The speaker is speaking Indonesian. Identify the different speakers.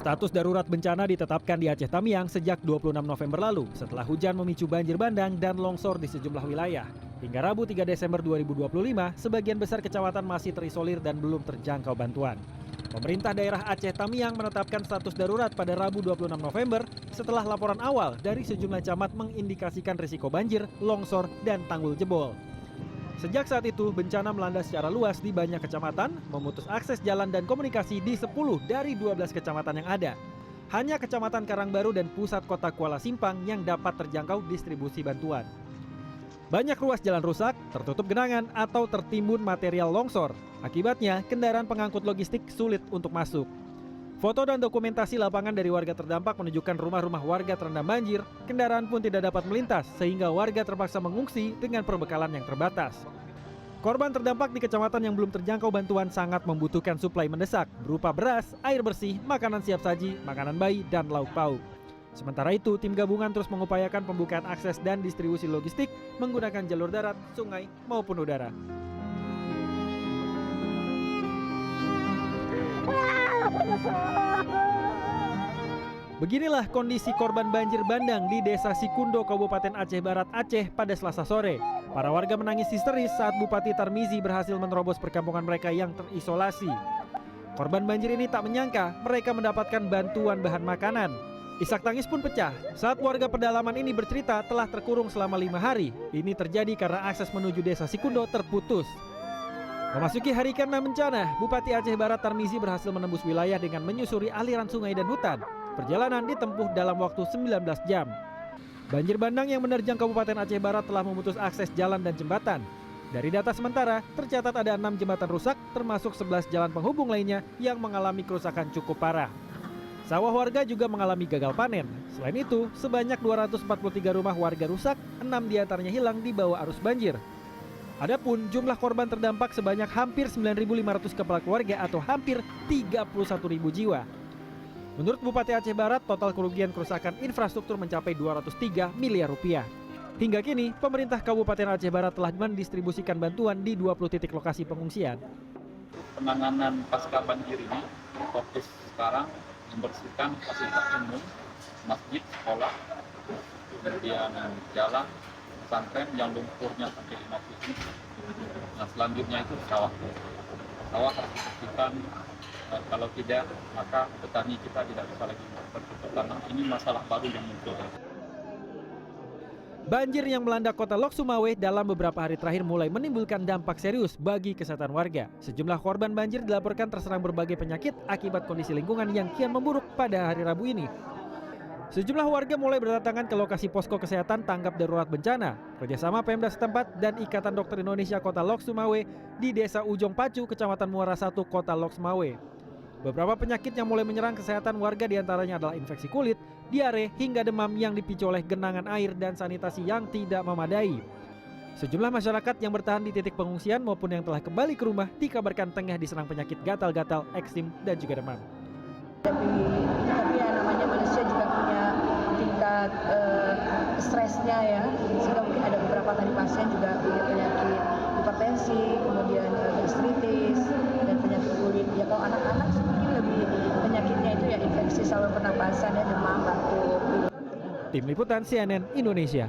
Speaker 1: Status darurat bencana ditetapkan di Aceh Tamiang sejak 26 November lalu setelah hujan memicu banjir bandang dan longsor di sejumlah wilayah. Hingga Rabu 3 Desember 2025, sebagian besar kecamatan masih terisolir dan belum terjangkau bantuan. Pemerintah daerah Aceh Tamiang menetapkan status darurat pada Rabu 26 November setelah laporan awal dari sejumlah camat mengindikasikan risiko banjir, longsor, dan tanggul jebol. Sejak saat itu, bencana melanda secara luas di banyak kecamatan, memutus akses jalan dan komunikasi di 10 dari 12 kecamatan yang ada. Hanya Kecamatan Karangbaru dan pusat kota Kuala Simpang yang dapat terjangkau distribusi bantuan. Banyak ruas jalan rusak, tertutup genangan, atau tertimbun material longsor. Akibatnya, kendaraan pengangkut logistik sulit untuk masuk. Foto dan dokumentasi lapangan dari warga terdampak menunjukkan rumah-rumah warga terendam banjir, kendaraan pun tidak dapat melintas sehingga warga terpaksa mengungsi dengan perbekalan yang terbatas. Korban terdampak di kecamatan yang belum terjangkau bantuan sangat membutuhkan suplai mendesak berupa beras, air bersih, makanan siap saji, makanan bayi, dan lauk pauk. Sementara itu, tim gabungan terus mengupayakan pembukaan akses dan distribusi logistik menggunakan jalur darat, sungai, maupun udara. Beginilah kondisi korban banjir bandang di Desa Sikundo, Kabupaten Aceh Barat, Aceh pada Selasa sore. Para warga menangis histeris saat Bupati Tarmizi berhasil menerobos perkampungan mereka yang terisolasi. Korban banjir ini tak menyangka mereka mendapatkan bantuan bahan makanan. Isak tangis pun pecah saat warga pedalaman ini bercerita telah terkurung selama 5 hari. Ini terjadi karena akses menuju Desa Sikundo terputus. Memasuki hari ke-6 bencana, Bupati Aceh Barat Tarmizi berhasil menembus wilayah dengan menyusuri aliran sungai dan hutan. Perjalanan ditempuh dalam waktu 19 jam. Banjir bandang yang menerjang Kabupaten Aceh Barat telah memutus akses jalan dan jembatan. Dari data sementara, tercatat ada 6 jembatan rusak, termasuk 11 jalan penghubung lainnya yang mengalami kerusakan cukup parah. Sawah warga juga mengalami gagal panen. Selain itu, sebanyak 243 rumah warga rusak, 6 diantaranya hilang di bawah arus banjir. Adapun jumlah korban terdampak sebanyak hampir 9.500 kepala keluarga atau hampir 31.000 jiwa. Menurut Bupati Aceh Barat, total kerugian kerusakan infrastruktur mencapai 203 miliar rupiah. Hingga kini, pemerintah Kabupaten Aceh Barat telah mendistribusikan bantuan di 20 titik lokasi pengungsian.
Speaker 2: Penanganan pasca banjir ini fokus sekarang membersihkan fasilitas umum, masjid, sekolah, kemudian jalan, pesantren yang lumpurnya sampai 50 cm. Nah, selanjutnya itu sawah. Sawah harus dibersihkan, kalau tidak maka petani kita tidak bisa lagi bercocok tanam. Ini masalah baru yang muncul.
Speaker 1: Banjir yang melanda kota Lok Sumawe dalam beberapa hari terakhir mulai menimbulkan dampak serius bagi kesehatan warga. Sejumlah korban banjir dilaporkan terserang berbagai penyakit akibat kondisi lingkungan yang kian memburuk pada hari Rabu ini. Sejumlah warga mulai berdatangan ke lokasi posko kesehatan tanggap darurat bencana. Kerjasama Pemda setempat dan Ikatan Dokter Indonesia Kota Lok Sumawe di Desa Ujong Pacu, Kecamatan Muara 1, Kota Lok Sumawe. Beberapa penyakit yang mulai menyerang kesehatan warga diantaranya adalah infeksi kulit, diare, hingga demam yang dipicu oleh genangan air dan sanitasi yang tidak memadai. Sejumlah masyarakat yang bertahan di titik pengungsian maupun yang telah kembali ke rumah dikabarkan tengah diserang penyakit gatal-gatal, eksim, dan juga demam.
Speaker 3: Tapi ya namanya manusia juga punya tingkat stresnya ya, sehingga mungkin ada beberapa tadi pasien juga punya penyakit hipertensi, kemudian gastritis, dan penyakit kulit. Ya kalau anak-anak mungkin lebih penyakitnya itu ya infeksi saluran pernapasan, ya demam, batuk.
Speaker 1: Tim Liputan CNN Indonesia.